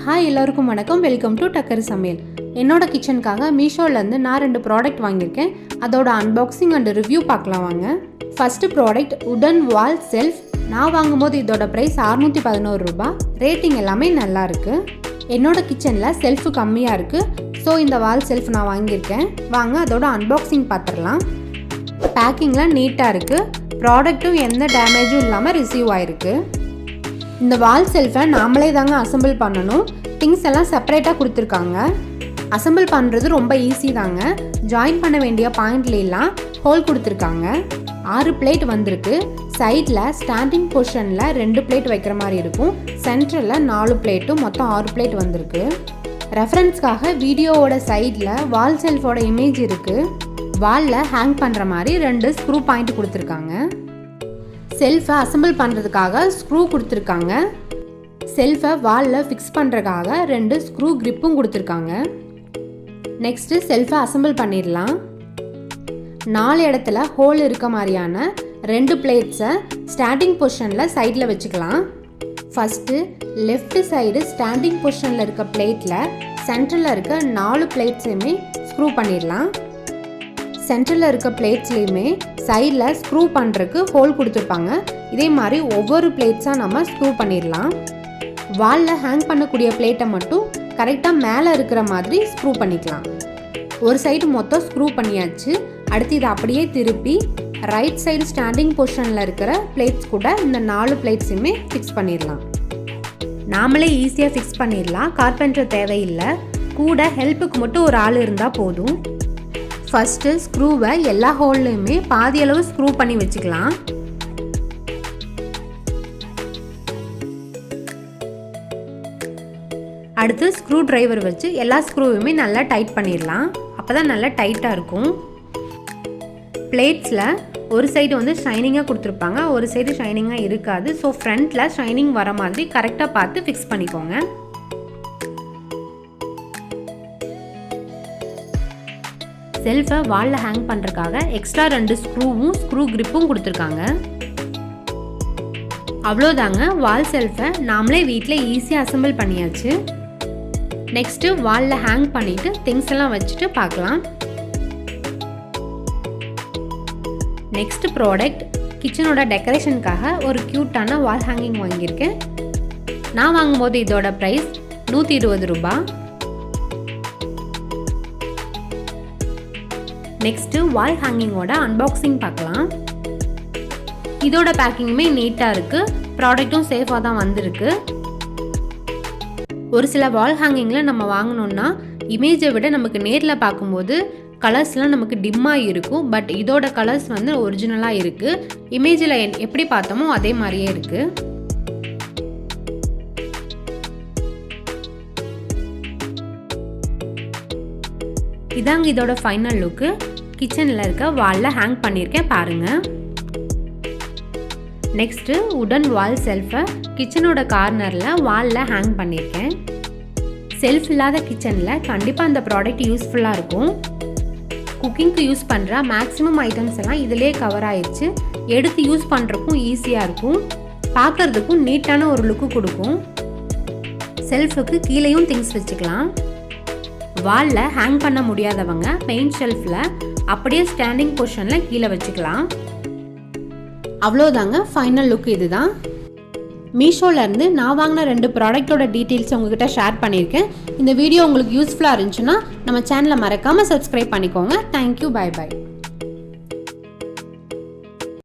Hi எல்லாருக்கும் வணக்கம். Welcome to டக்கர் சமையல். என்னோட கிச்சனுக்காக மீஷோலேருந்து நான் 2 ப்ராடக்ட் வாங்கியிருக்கேன். அதோட அன்பாக்சிங் அண்ட் ரிவ்யூ பார்க்கலாம் வாங்க. ஃபர்ஸ்ட் ப்ராடக்ட் உடன் வால் செல்ஃப். நான் வாங்கும்போது இதோட ப்ரைஸ் 611 ரூபாய். ரேட்டிங் எல்லாமே நல்லா இருக்கு. என்னோட கிச்சனில் செல்ஃபு கம்மியாக இருக்குது, ஸோ இந்த வால் செல்ஃப் நான் வாங்கியிருக்கேன். வாங்க அதோட அன்பாக்சிங் பார்த்துடலாம். பேக்கிங்லாம் நீட்டாக இருக்குது. ப்ராடக்ட்டும் எந்த டேமேஜும் இல்லாமல் ரிசீவ் ஆகிருக்கு. இந்த வால் செல்ஃபை நாமளே தாங்க அசம்பிள் பண்ணணும். திங்ஸ் எல்லாம் செப்பரேட்டாக கொடுத்துருக்காங்க. அசம்பிள் பண்ணுறது ரொம்ப ஈஸி தாங்க. ஜாயின் பண்ண வேண்டிய பாயிண்ட்லாம் ஹோல் கொடுத்துருக்காங்க. 6 பிளேட் வந்திருக்கு. சைடில் ஸ்டாண்டிங் பொசிஷனில் 2 பிளேட் வைக்கிற மாதிரி இருக்கும். சென்டரில் 4 பிளேட்டும் மொத்தம் 6 பிளேட் வந்திருக்கு. ரெஃபரன்ஸ்க்காக வீடியோவோட சைடில் வால் செல்ஃபோட இமேஜ் இருக்குது. வாலில் ஹேங் பண்ணுற மாதிரி 2 ஸ்க்ரூ பாயிண்ட் கொடுத்துருக்காங்க. செல்ஃபை அசம்பிள் பண்ணுறதுக்காக ஸ்க்ரூ கொடுத்துருக்காங்க. செல்ஃபை வாலில் ஃபிக்ஸ் பண்ணுறதுக்காக 2 ஸ்க்ரூ கிரிப்பும் கொடுத்துருக்காங்க. நெக்ஸ்ட்டு செல்ஃபை அசம்பிள் பண்ணிடலாம். 4 இடத்துல ஹோல் இருக்க மாதிரியான 2 பிளேட்ஸை ஸ்டாண்டிங் பொசிஷனில் சைடில் வச்சுக்கலாம். ஃபஸ்ட்டு லெஃப்ட் சைடு ஸ்டாண்டிங் பொசிஷனில் இருக்க பிளேட்டில் சென்டரில் இருக்க 4 பிளேட்ஸையுமே ஸ்க்ரூ பண்ணிடலாம். சென்டரில் இருக்க பிளேட்ஸ்லேயுமே சைடில் ஸ்க்ரூ பண்ணுறதுக்கு ஹோல் கொடுத்துருப்பாங்க. இதே மாதிரி ஒவ்வொரு பிளேட்ஸாக நம்ம ஸ்க்ரூ பண்ணிடலாம். வாலில் ஹேங் பண்ணக்கூடிய பிளேட்டை மட்டும் கரெக்டாக மேலே இருக்கிற மாதிரி ஸ்க்ரூ பண்ணிக்கலாம். ஒரு சைடு மொத்தம் ஸ்க்ரூ பண்ணியாச்சு. அடுத்து இதை அப்படியே திருப்பி ரைட் சைடு ஸ்டாண்டிங் பொசிஷனில் இருக்கிற பிளேட்ஸ் கூட இந்த 4 பிளேட்ஸுமே ஃபிக்ஸ் பண்ணிடலாம். நாமளே ஈஸியாக ஃபிக்ஸ் பண்ணிடலாம். கார்பெண்டர் தேவையில்லை. கூட ஹெல்ப்புக்கு மட்டும் ஒரு ஆள் இருந்தால் போதும். ஃபஸ்ட்டு ஸ்க்ரூவை எல்லா ஹோல்லையுமே பாதி அளவு ஸ்க்ரூ பண்ணி வச்சுக்கலாம். அடுத்து ஸ்க்ரூ டிரைவர் வச்சு எல்லா ஸ்க்ரூவையுமே நல்லா டைட் பண்ணிடலாம். அப்போ தான் நல்லா டைட்டாக இருக்கும். பிளேட்ஸில் ஒரு சைடு வந்து ஷைனிங்காக கொடுத்துருப்பாங்க, ஒரு சைடு ஷைனிங்காக இருக்காது. ஸோ ஃப்ரண்ட்டில் ஷைனிங் வர மாதிரி கரெக்டாக பார்த்து ஃபிக்ஸ் பண்ணிக்கோங்க. செல்ஃபை வாலில் ஹேங் பண்ணுறதுக்காக எக்ஸ்ட்ரா 2 ஸ்க்ரூவும் ஸ்க்ரூ கிரிப்பும் கொடுத்துருக்காங்க. அவ்வளோதாங்க, வால் செல்ஃபை நாமளே வீட்டில் ஈஸியாக அசம்பிள் பண்ணியாச்சு. நெக்ஸ்ட்டு வாலில் ஹேங் பண்ணிவிட்டு திங்ஸ் எல்லாம் வச்சுட்டு பார்க்கலாம். நெக்ஸ்ட் ப்ராடக்ட் கிச்சனோட டெக்கரேஷனுக்காக ஒரு க்யூட்டான வால் ஹேங்கிங் வாங்கியிருக்கேன். நான் வாங்கும்போது இதோட ப்ரைஸ் 120 ரூபாய். நெக்ஸ்ட்டு வால் ஹேங்கிங்கோட அன்பாக்சிங் பார்க்கலாம். இதோட பேக்கிங்குமே நீட்டாக இருக்குது. ப்ராடக்ட்டும் சேஃபாக தான் வந்திருக்கு. ஒரு சில வால் ஹேங்கிங்கில் நம்ம வாங்கினோன்னா இமேஜை விட நமக்கு நேரில் பார்க்கும்போது கலர்ஸ்லாம் நமக்கு டிம்மாக இருக்கும். பட் இதோட கலர்ஸ் வந்து ஒரிஜினலாக இருக்குது. இமேஜில் எப்படி பார்த்தோமோ அதே மாதிரியே இருக்குது. இதாங்க இதோட ஃபைனல் லுக்கு. கிச்சனில் இருக்க வாலில் ஹேங் பண்ணியிருக்கேன் பாருங்கள். நெக்ஸ்ட்டு உடன் வால் செல்ஃபை கிச்சனோட கார்னரில் வாலில் ஹேங் பண்ணியிருக்கேன். செல்ஃப் இல்லாத கிச்சனில் கண்டிப்பாக அந்த ப்ராடக்ட் யூஸ்ஃபுல்லாக இருக்கும். குக்கிங்க்கு யூஸ் பண்ணுற மேக்ஸிமம் ஐட்டம்ஸ் எல்லாம் இதிலே கவர் ஆயிடுச்சு. எடுத்து யூஸ் பண்ணுறதுக்கும் ஈஸியாக இருக்கும். பார்க்குறதுக்கும் நீட்டான ஒரு லுக்கு கொடுக்கும். செல்ஃபுக்கு கீழேயும் திங்ஸ் வச்சுக்கலாம். வாலில் ஹேங் பண்ண முடியாதவங்க பெயிண்ட் ஷெல்ஃபில் அப்படியே ஸ்டாண்டிங் பொசிஷனில் கீழே வச்சுக்கலாம். அவ்வளோதாங்க, ஃபைனல் லுக் இதுதான். மீஷோலேருந்து நான் வாங்கின 2 ப்ராடக்டோட டீட்டெயில்ஸ் உங்ககிட்ட ஷேர் பண்ணியிருக்கேன். இந்த வீடியோ உங்களுக்கு யூஸ்ஃபுல்லாக இருந்துச்சுன்னா நம்ம சேனலை மறக்காமல் சப்ஸ்கிரைப் பண்ணிக்கோங்க. Thank you, bye by.